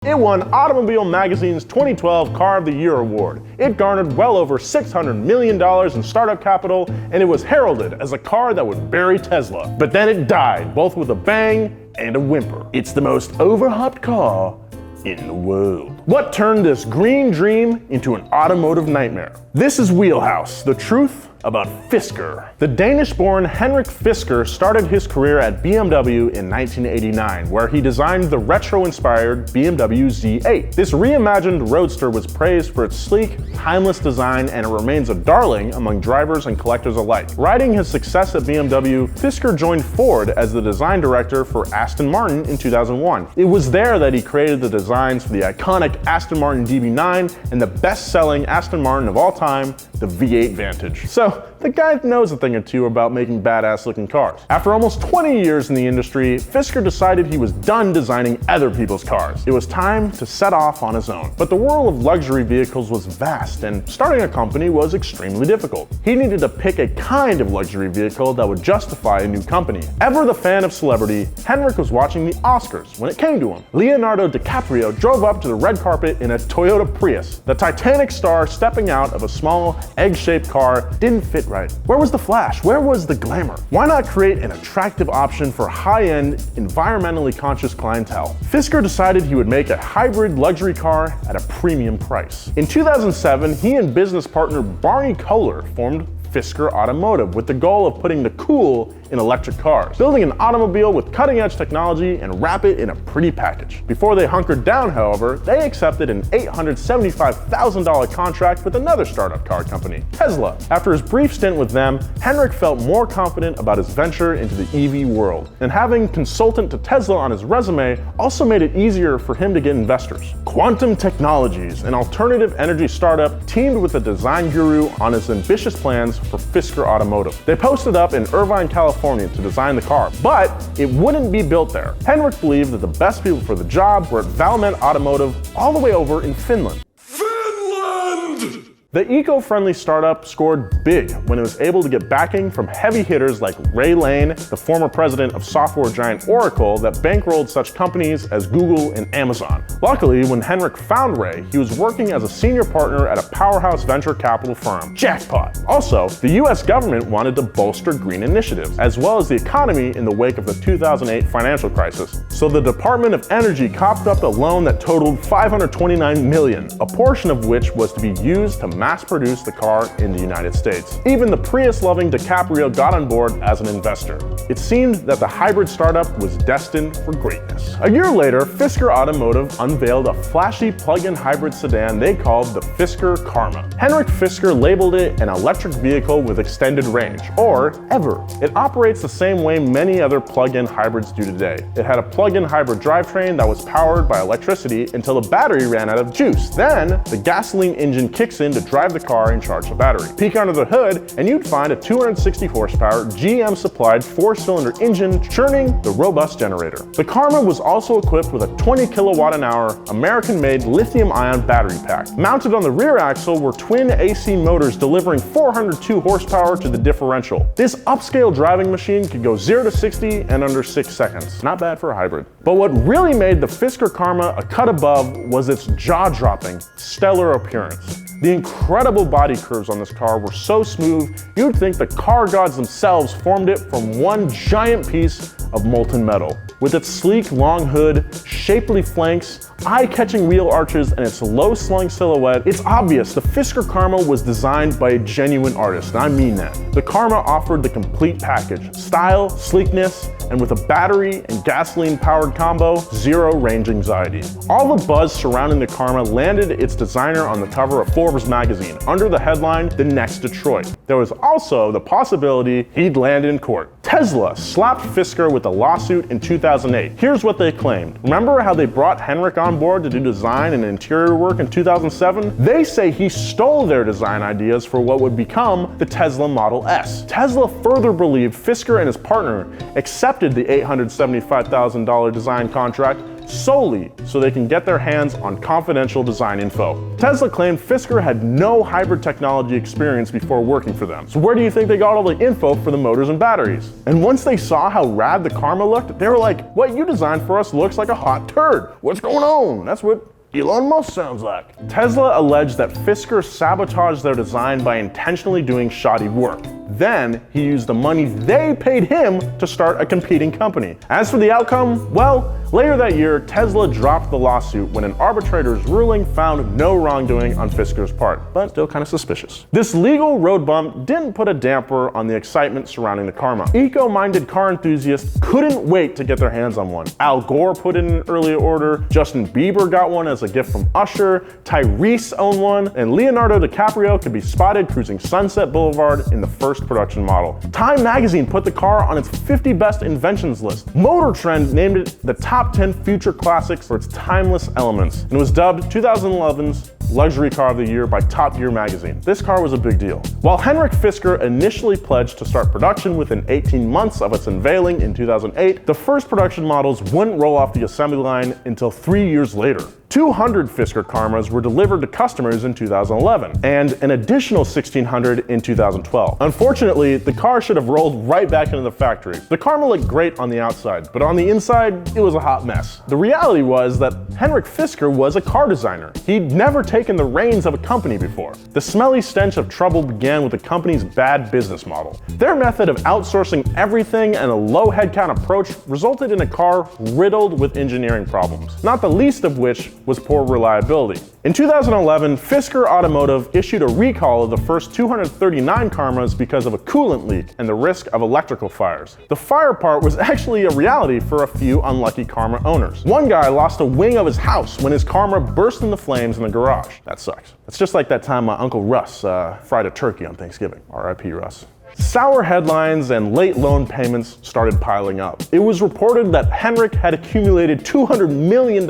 It won Automobile Magazine's 2012 Car of the Year award. It garnered well over $600 million in startup capital, and it was heralded as a car that would bury Tesla. But then it died, both with a bang and a whimper. It's the most overhyped car in the world. What turned this green dream into an automotive nightmare? This is WheelHouse, the truth about Fisker. The Danish-born Henrik Fisker started his career at BMW in 1989, where he designed the retro-inspired BMW Z8. This reimagined roadster was praised for its sleek, timeless design, and it remains a darling among drivers and collectors alike. Riding his success at BMW, Fisker joined Ford as the design director for Aston Martin in 2001. It was there that he created the designs for the iconic Aston Martin DB9 and the best-selling Aston Martin of all time, the V8 Vantage. So, the guy knows a thing or two about making badass looking cars. After almost 20 years in the industry, Fisker decided he was done designing other people's cars. It was time to set off on his own. But the world of luxury vehicles was vast, and starting a company was extremely difficult. He needed to pick a kind of luxury vehicle that would justify a new company. Ever the fan of celebrity, Henrik was watching the Oscars when it came to him. Leonardo DiCaprio drove up to the red carpet in a Toyota Prius. The Titanic star stepping out of a small, egg-shaped car didn't fit right. Where was the flash? Where was the glamour? Why not create an attractive option for high-end, environmentally conscious clientele? Fisker decided he would make a hybrid luxury car at a premium price. In 2007, he and business partner Barney Kohler formed Fisker Automotive with the goal of putting the cool in electric cars, building an automobile with cutting-edge technology and wrap it in a pretty package. Before they hunkered down, however, they accepted an $875,000 contract with another startup car company, Tesla. After his brief stint with them, Henrik felt more confident about his venture into the EV world, and having consultant to Tesla on his resume also made it easier for him to get investors. Quantum Technologies, an alternative energy startup, teamed with a design guru on his ambitious plans for Fisker Automotive. They posted up in Irvine, California to design the car, but it wouldn't be built there. Henrik believed that the best people for the job were at Valmet Automotive all the way over in Finland. The eco-friendly startup scored big when it was able to get backing from heavy hitters like Ray Lane, the former president of software giant Oracle that bankrolled such companies as Google and Amazon. Luckily, when Henrik found Ray, he was working as a senior partner at a powerhouse venture capital firm. Jackpot! Also, the US government wanted to bolster green initiatives, as well as the economy in the wake of the 2008 financial crisis. So the Department of Energy coughed up a loan that totaled $529 million, a portion of which was to be used to mass-produce the car in the United States. Even the Prius-loving DiCaprio got on board as an investor. It seemed that the hybrid startup was destined for greatness. A year later, Fisker Automotive unveiled a flashy plug-in hybrid sedan they called the Fisker Karma. Henrik Fisker labeled it an electric vehicle with extended range, or EVER. It operates the same way many other plug-in hybrids do today. It had a plug-in hybrid drivetrain that was powered by electricity until the battery ran out of juice. Then, the gasoline engine kicks in to drive the car and charge the battery. Peek under the hood and you'd find a 260 horsepower GM-supplied 4-cylinder engine churning the robust generator. The Karma was also equipped with a 20 kilowatt-an-hour American-made lithium-ion battery pack. Mounted on the rear axle were twin AC motors delivering 402 horsepower to the differential. This upscale driving machine could go 0 to 60 in under 6 seconds. Not bad for a hybrid. But what really made the Fisker Karma a cut above was its jaw-dropping, stellar appearance. The incredible body curves on this car were so smooth, you'd think the car gods themselves formed it from one giant piece of molten metal. With its sleek long hood, shapely flanks, eye-catching wheel arches, and its low-slung silhouette, it's obvious the Fisker Karma was designed by a genuine artist, and I mean that. The Karma offered the complete package: style, sleekness, and with a battery and gasoline-powered combo, zero range anxiety. All the buzz surrounding the Karma landed its designer on the cover of Forbes magazine, under the headline, "The Next Detroit." There was also the possibility he'd land in court. Tesla slapped Fisker with a lawsuit in 2008. Here's what they claimed. Remember how they brought Henrik on board to do design and interior work in 2007? They say he stole their design ideas for what would become the Tesla Model S. Tesla further believed Fisker and his partner accepted the $875,000 design contract solely so they can get their hands on confidential design info. Tesla claimed Fisker had no hybrid technology experience before working for them. So where do you think they got all the info for the motors and batteries? And once they saw how rad the Karma looked, they were like, what you designed for us looks like a hot turd. What's going on? That's what Elon Musk sounds like. Tesla alleged that Fisker sabotaged their design by intentionally doing shoddy work. Then he used the money they paid him to start a competing company. As for the outcome, well, later that year, Tesla dropped the lawsuit when an arbitrator's ruling found no wrongdoing on Fisker's part, but still kind of suspicious. This legal road bump didn't put a damper on the excitement surrounding the Karma. Eco-minded car enthusiasts couldn't wait to get their hands on one. Al Gore put in an early order, Justin Bieber got one as a gift from Usher, Tyrese owned one, and Leonardo DiCaprio could be spotted cruising Sunset Boulevard in the first production model. Time magazine put the car on its 50 best inventions list. Motor Trend named it the top 10 future classics for its timeless elements, and was dubbed 2011's Luxury Car of the Year by Top Gear magazine. This car was a big deal. While Henrik Fisker initially pledged to start production within 18 months of its unveiling in 2008, the first production models wouldn't roll off the assembly line until 3 years later. 200 Fisker Karmas were delivered to customers in 2011, and an additional 1,600 in 2012. Unfortunately, the car should have rolled right back into the factory. The Karma looked great on the outside, but on the inside, it was a hot mess. The reality was that Henrik Fisker was a car designer. He'd never taken the reins of a company before. The smelly stench of trouble began with the company's bad business model. Their method of outsourcing everything and a low headcount approach resulted in a car riddled with engineering problems, not the least of which was poor reliability. In 2011, Fisker Automotive issued a recall of the first 239 Karmas because of a coolant leak and the risk of electrical fires. The fire part was actually a reality for a few unlucky Karma owners. One guy lost a wing of his house when his Karma burst into flames in the garage. That sucks. It's just like that time my Uncle Russ fried a turkey on Thanksgiving. R.I.P. Russ. Sour headlines and late loan payments started piling up. It was reported that Henrik had accumulated $200 million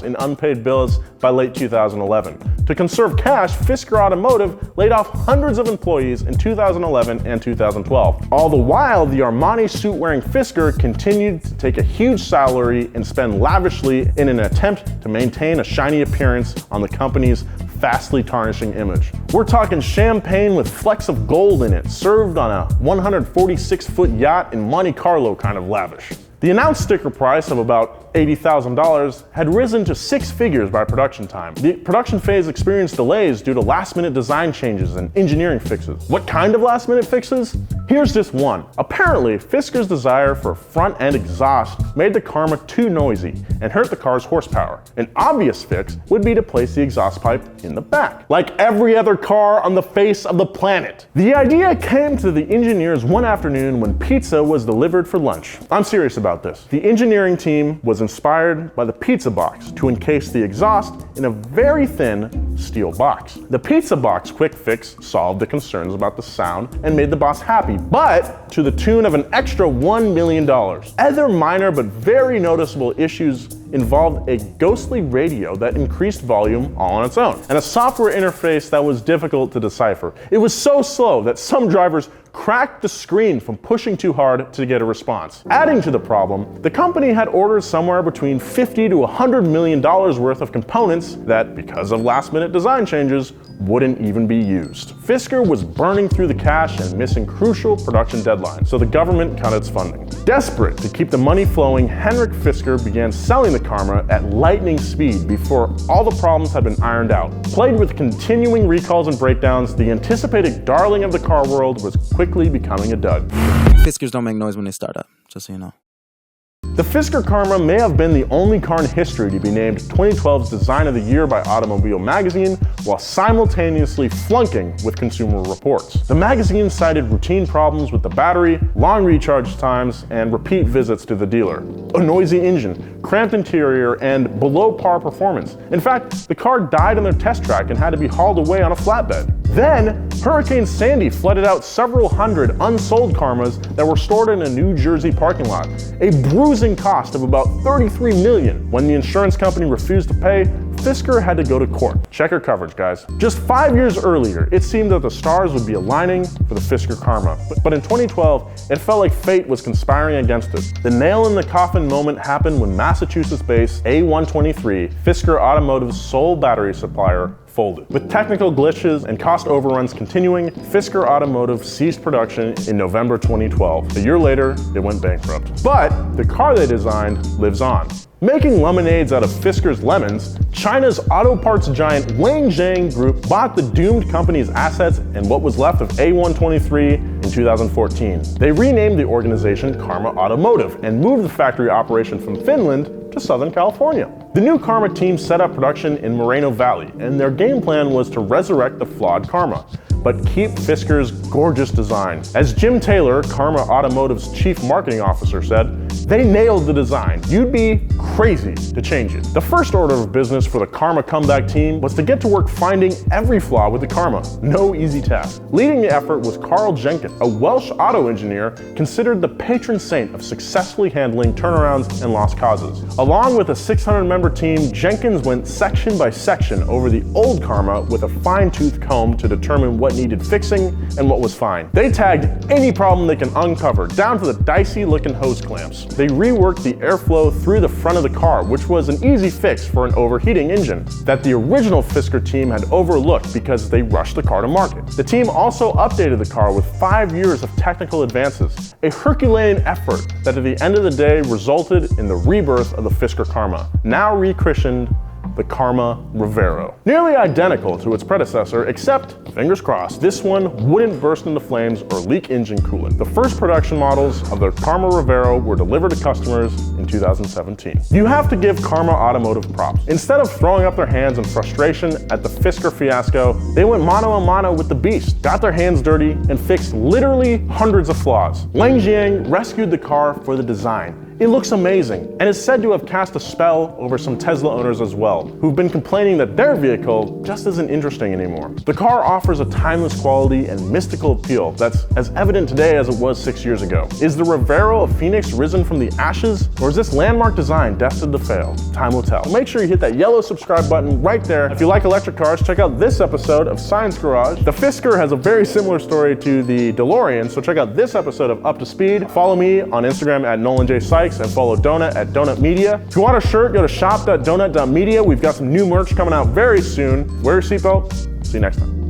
in unpaid bills by late 2011. To conserve cash, Fisker Automotive laid off hundreds of employees in 2011 and 2012. All the while, the Armani suit-wearing Fisker continued to take a huge salary and spend lavishly in an attempt to maintain a shiny appearance on the company's fastly tarnishing image. We're talking champagne with flecks of gold in it, served on a 146-foot yacht in Monte Carlo kind of lavish. The announced sticker price of about $80,000 had risen to 6 figures by production time. The production phase experienced delays due to last-minute design changes and engineering fixes. What kind of last-minute fixes? Here's just one. Apparently, Fisker's desire for front-end exhaust made the Karma too noisy and hurt the car's horsepower. An obvious fix would be to place the exhaust pipe in the back, like every other car on the face of the planet. The idea came to the engineers one afternoon when pizza was delivered for lunch. I'm serious about this. The engineering team was inspired by the pizza box to encase the exhaust in a very thin steel box. The pizza box quick fix solved the concerns about the sound and made the boss happy, but to the tune of an extra $1 million. Other minor but very noticeable issues involved a ghostly radio that increased volume all on its own, and a software interface that was difficult to decipher. It was so slow that some drivers cracked the screen from pushing too hard to get a response. Adding to the problem, the company had ordered somewhere between $50 to $100 million worth of components that, because of last-minute design changes, wouldn't even be used. Fisker was burning through the cash and missing crucial production deadlines, so the government cut its funding. Desperate to keep the money flowing, Henrik Fisker began selling the Karma at lightning speed before all the problems had been ironed out. Plagued with continuing recalls and breakdowns, the anticipated darling of the car world was quickly becoming a dud. Fiskers don't make noise when they start up, just so you know. The Fisker Karma may have been the only car in history to be named 2012's Design of the Year by Automobile magazine, while simultaneously flunking with Consumer Reports. The magazine cited routine problems with the battery, long recharge times, and repeat visits to the dealer. A noisy engine, cramped interior, and below par performance. In fact, the car died on their test track and had to be hauled away on a flatbed. Then, Hurricane Sandy flooded out several hundred unsold Karmas that were stored in a New Jersey parking lot. A bruising cost of about $33 million. When the insurance company refused to pay, Fisker had to go to court. Check our coverage, guys. Just 5 years earlier, it seemed that the stars would be aligning for the Fisker Karma. But in 2012, it felt like fate was conspiring against it. The nail-in-the-coffin moment happened when Massachusetts-based A123, Fisker Automotive's sole battery supplier, folded. With technical glitches and cost overruns continuing, Fisker Automotive ceased production in November 2012. A year later, it went bankrupt. But the car they designed lives on. Making lemonades out of Fisker's lemons, China's auto parts giant Wangjang Group bought the doomed company's assets and what was left of A123 in 2014. They renamed the organization Karma Automotive and moved the factory operation from Finland to Southern California. The new Karma team set up production in Moreno Valley, and their game plan was to resurrect the flawed Karma, but keep Fisker's gorgeous design. As Jim Taylor, Karma Automotive's chief marketing officer, said, "They nailed the design. You'd be crazy to change it." The first order of business for the Karma comeback team was to get to work finding every flaw with the Karma. No easy task. Leading the effort was Carl Jenkins, a Welsh auto engineer considered the patron saint of successfully handling turnarounds and lost causes. Along with a 600-member team, Jenkins went section by section over the old Karma with a fine-tooth comb to determine what needed fixing and what was fine. They tagged any problem they can uncover, down to the dicey-looking hose clamps. They reworked the airflow through the front of the car, which was an easy fix for an overheating engine that the original Fisker team had overlooked because they rushed the car to market. The team also updated the car with 5 years of technical advances, a Herculean effort that at the end of the day resulted in the rebirth of the Fisker Karma, now rechristened the Karma Revero. Nearly identical to its predecessor, except, fingers crossed, this one wouldn't burst into flames or leak engine coolant. The first production models of the Karma Revero were delivered to customers in 2017. You have to give Karma Automotive props. Instead of throwing up their hands in frustration at the Fisker fiasco, they went mano a mano with the beast, got their hands dirty, and fixed literally hundreds of flaws. Wangjang rescued the car for the design. It looks amazing, and is said to have cast a spell over some Tesla owners as well, who've been complaining that their vehicle just isn't interesting anymore. The car offers a timeless quality and mystical appeal that's as evident today as it was 6 years ago. Is the Revero a phoenix risen from the ashes, or is this landmark design destined to fail? Time will tell. Make sure you hit that yellow subscribe button right there. If you like electric cars, check out this episode of Science Garage. The Fisker has a very similar story to the DeLorean, so check out this episode of Up to Speed. Follow me on Instagram at Nolan Sykes, and follow Donut at Donut Media. If you want a shirt, go to shop.donut.media. We've got some new merch coming out very soon. Wear your seatbelt. See you next time.